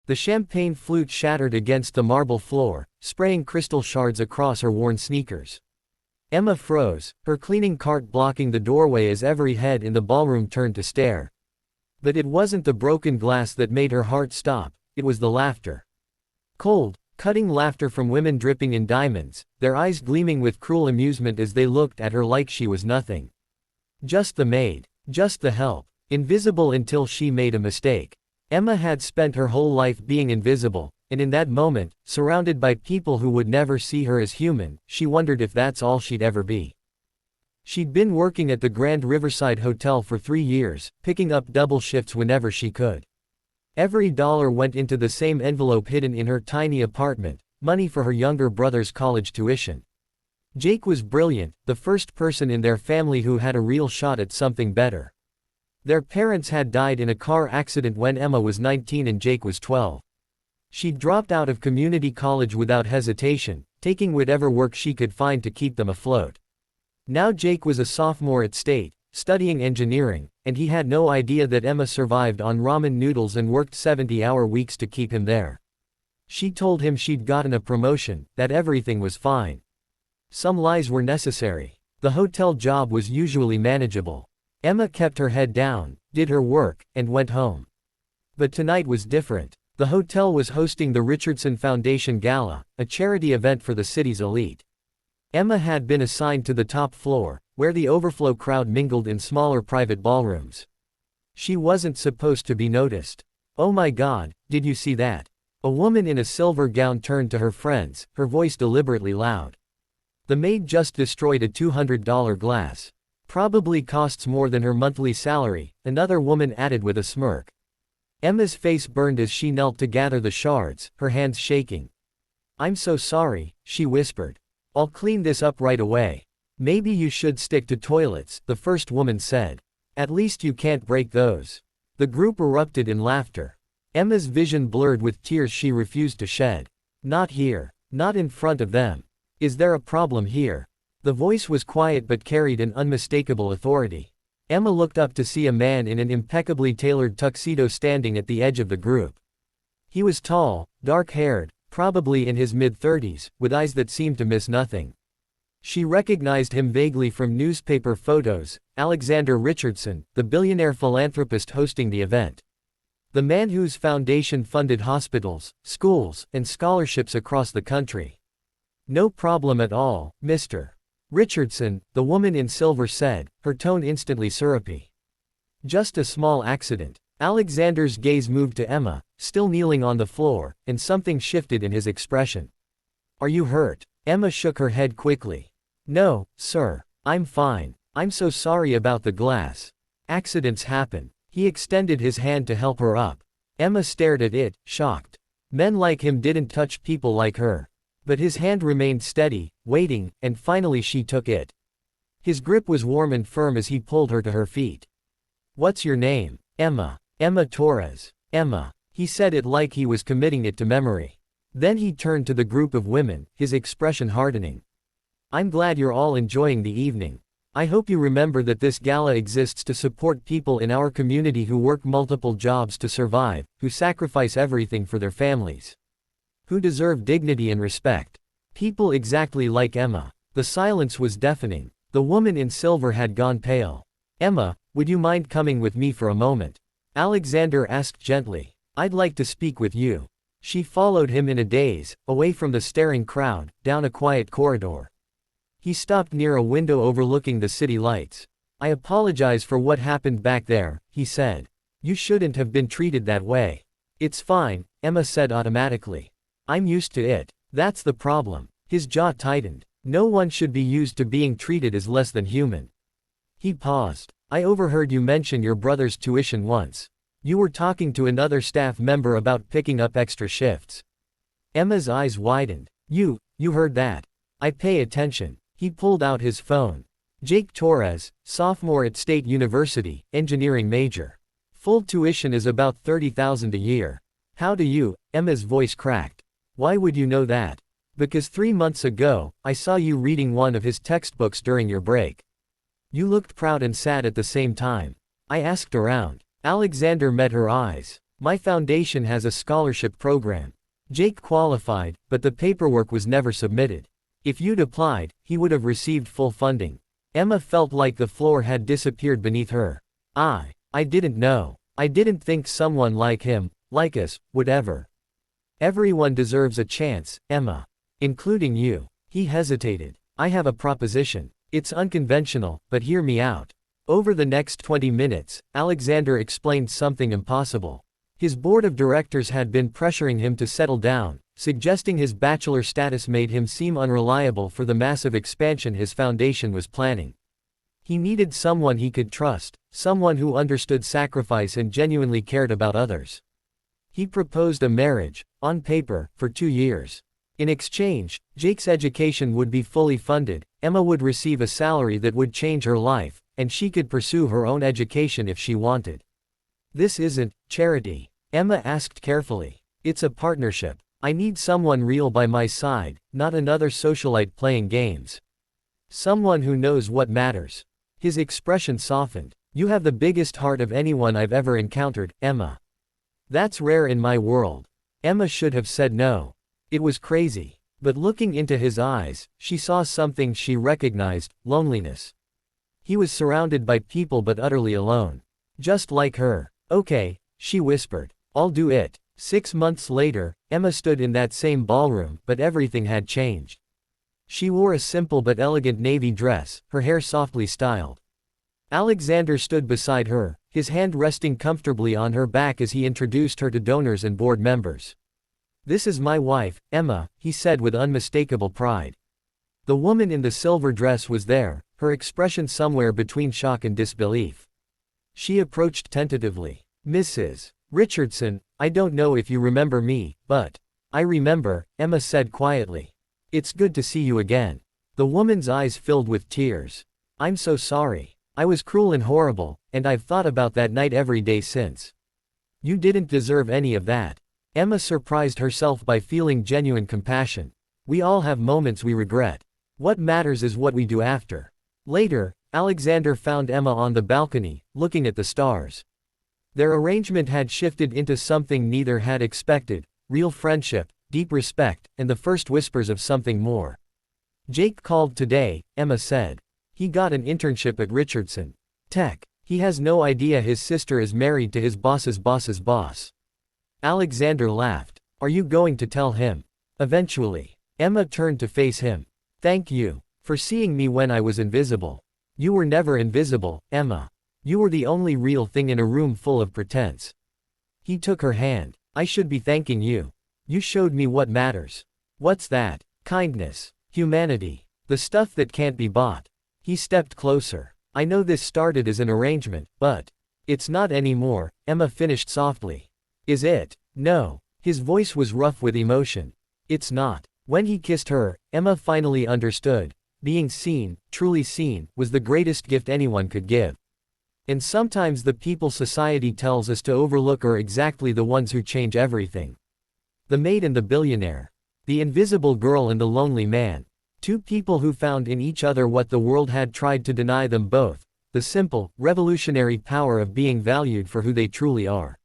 The champagne flute shattered against the marble floor, spraying crystal shards across her worn sneakers. Emma froze, her cleaning cart blocking the doorway as every head in the ballroom turned to stare. But it wasn't the broken glass that made her heart stop, it was the laughter. Cold, cutting laughter from women dripping in diamonds, their eyes gleaming with cruel amusement as they looked at her like she was nothing. Just the maid. Just the help. Invisible until she made a mistake. Emma had spent her whole life being invisible, and in that moment, surrounded by people who would never see her as human, she wondered if that's all she'd ever be. She'd been working at the Grand Riverside Hotel for 3 years, picking up double shifts whenever she could. Every dollar went into the same envelope hidden in her tiny apartment, money for her younger brother's college tuition. Jake was brilliant, the first person in their family who had a real shot at something better. Their parents had died in a car accident when Emma was 19 and Jake was 12. She dropped out of community college without hesitation, taking whatever work she could find to keep them afloat. Now Jake was a sophomore at State, studying engineering, and he had no idea that Emma survived on ramen noodles and worked 70-hour weeks to keep him there. She told him she'd gotten a promotion, that everything was fine. Some lies were necessary. The hotel job was usually manageable. Emma kept her head down, did her work, and went home. But tonight was different. The hotel was hosting the Richardson Foundation Gala, a charity event for the city's elite. Emma had been assigned to the top floor, where the overflow crowd mingled in smaller private ballrooms. She wasn't supposed to be noticed. "Oh my God, did you see that?" A woman in a silver gown turned to her friends, her voice deliberately loud. "The maid just destroyed a $200 glass. Probably costs more than her monthly salary," another woman added with a smirk. Emma's face burned as she knelt to gather the shards, her hands shaking. "I'm so sorry," she whispered. "I'll clean this up right away." "Maybe you should stick to toilets," the first woman said. "At least you can't break those." The group erupted in laughter. Emma's vision blurred with tears she refused to shed. "Not here. Not in front of them. Is there a problem here?" The voice was quiet but carried an unmistakable authority. Emma looked up to see a man in an impeccably tailored tuxedo standing at the edge of the group. He was tall, dark-haired, probably in his mid-30s, with eyes that seemed to miss nothing. She recognized him vaguely from newspaper photos, Alexander Richardson, the billionaire philanthropist hosting the event. The man whose foundation funded hospitals, schools, and scholarships across the country. "No problem at all, Mr. Richardson," the woman in silver said, her tone instantly syrupy. "Just a small accident." Alexander's gaze moved to Emma, still kneeling on the floor, and something shifted in his expression. "Are you hurt?" Emma shook her head quickly. "No, sir. I'm fine. I'm so sorry about the glass. Accidents happen." He extended his hand to help her up. Emma stared at it, shocked. Men like him didn't touch people like her. But his hand remained steady, waiting, and finally she took it. His grip was warm and firm as he pulled her to her feet. "What's your name?" "Emma. Emma Torres." "Emma." He said it like he was committing it to memory. Then he turned to the group of women, his expression hardening. "I'm glad you're all enjoying the evening. I hope you remember that this gala exists to support people in our community who work multiple jobs to survive, who sacrifice everything for their families. Who deserve dignity and respect. People exactly like Emma." The silence was deafening. The woman in silver had gone pale. "Emma, would you mind coming with me for a moment?" Alexander asked gently. "I'd like to speak with you." She followed him in a daze, away from the staring crowd, down a quiet corridor. He stopped near a window overlooking the city lights. "I apologize for what happened back there," he said. "You shouldn't have been treated that way." "It's fine," Emma said automatically. "I'm used to it. That's the problem." His jaw tightened. No one should be used to being treated as less than human. He paused. "I overheard you mention your brother's tuition once. You were talking to another staff member about picking up extra shifts." Emma's eyes widened. You heard that?" "I pay attention." He pulled out his phone. "Jake Torres, sophomore at State University, engineering major. Full tuition is about $30,000 a year." "How do you?" Emma's voice cracked. "Why would you know that?" "Because 3 months ago, I saw you reading one of his textbooks during your break. You looked proud and sad at the same time. I asked around." Alexander met her eyes. My foundation has a scholarship program. Jake qualified, but the paperwork was never submitted. If you'd applied, he would have received full funding. Emma felt like the floor had disappeared beneath her. I didn't know. I didn't think someone like him, like us, would ever. Everyone deserves a chance, Emma. Including you. He hesitated. I have a proposition. It's unconventional, but hear me out. Over the next 20 minutes, Alexander explained something impossible. His board of directors had been pressuring him to settle down, suggesting his bachelor status made him seem unreliable for the massive expansion his foundation was planning. He needed someone he could trust, someone who understood sacrifice and genuinely cared about others. He proposed a marriage, on paper, for 2 years. In exchange, Jake's education would be fully funded, Emma would receive a salary that would change her life, and she could pursue her own education if she wanted. This isn't charity, Emma asked carefully. It's a partnership. I need someone real by my side, not another socialite playing games. Someone who knows what matters. His expression softened. You have the biggest heart of anyone I've ever encountered, Emma. That's rare in my world. Emma should have said no. It was crazy. But looking into his eyes, she saw something she recognized: loneliness. He was surrounded by people but utterly alone. Just like her. Okay, she whispered. I'll do it. 6 months later, Emma stood in that same ballroom, but everything had changed. She wore a simple but elegant navy dress, her hair softly styled. Alexander stood beside her, his hand resting comfortably on her back as he introduced her to donors and board members. This is my wife, Emma, he said with unmistakable pride. The woman in the silver dress was there, her expression somewhere between shock and disbelief. She approached tentatively. Mrs. Richardson, I don't know if you remember me, but I remember, Emma said quietly. It's good to see you again. The woman's eyes filled with tears. I'm so sorry. I was cruel and horrible, and I've thought about that night every day since. You didn't deserve any of that. Emma surprised herself by feeling genuine compassion. We all have moments we regret. What matters is what we do after. Later, Alexander found Emma on the balcony, looking at the stars. Their arrangement had shifted into something neither had expected: real friendship, deep respect, and the first whispers of something more. Jake called today, Emma said. He got an internship at Richardson Tech. He has no idea his sister is married to his boss's boss's boss. Alexander laughed. Are you going to tell him? Eventually. Emma turned to face him. Thank you for seeing me when I was invisible. You were never invisible, Emma. You were the only real thing in a room full of pretense. He took her hand. I should be thanking you. You showed me what matters. What's that? Kindness. Humanity. The stuff that can't be bought. He stepped closer. I know this started as an arrangement, but it's not anymore, Emma finished softly. Is it? No. His voice was rough with emotion. It's not. When he kissed her, Emma finally understood. Being seen, truly seen, was the greatest gift anyone could give. And sometimes the people society tells us to overlook are exactly the ones who change everything. The maid and the billionaire. The invisible girl and the lonely man. Two people who found in each other what the world had tried to deny them both: the simple, revolutionary power of being valued for who they truly are.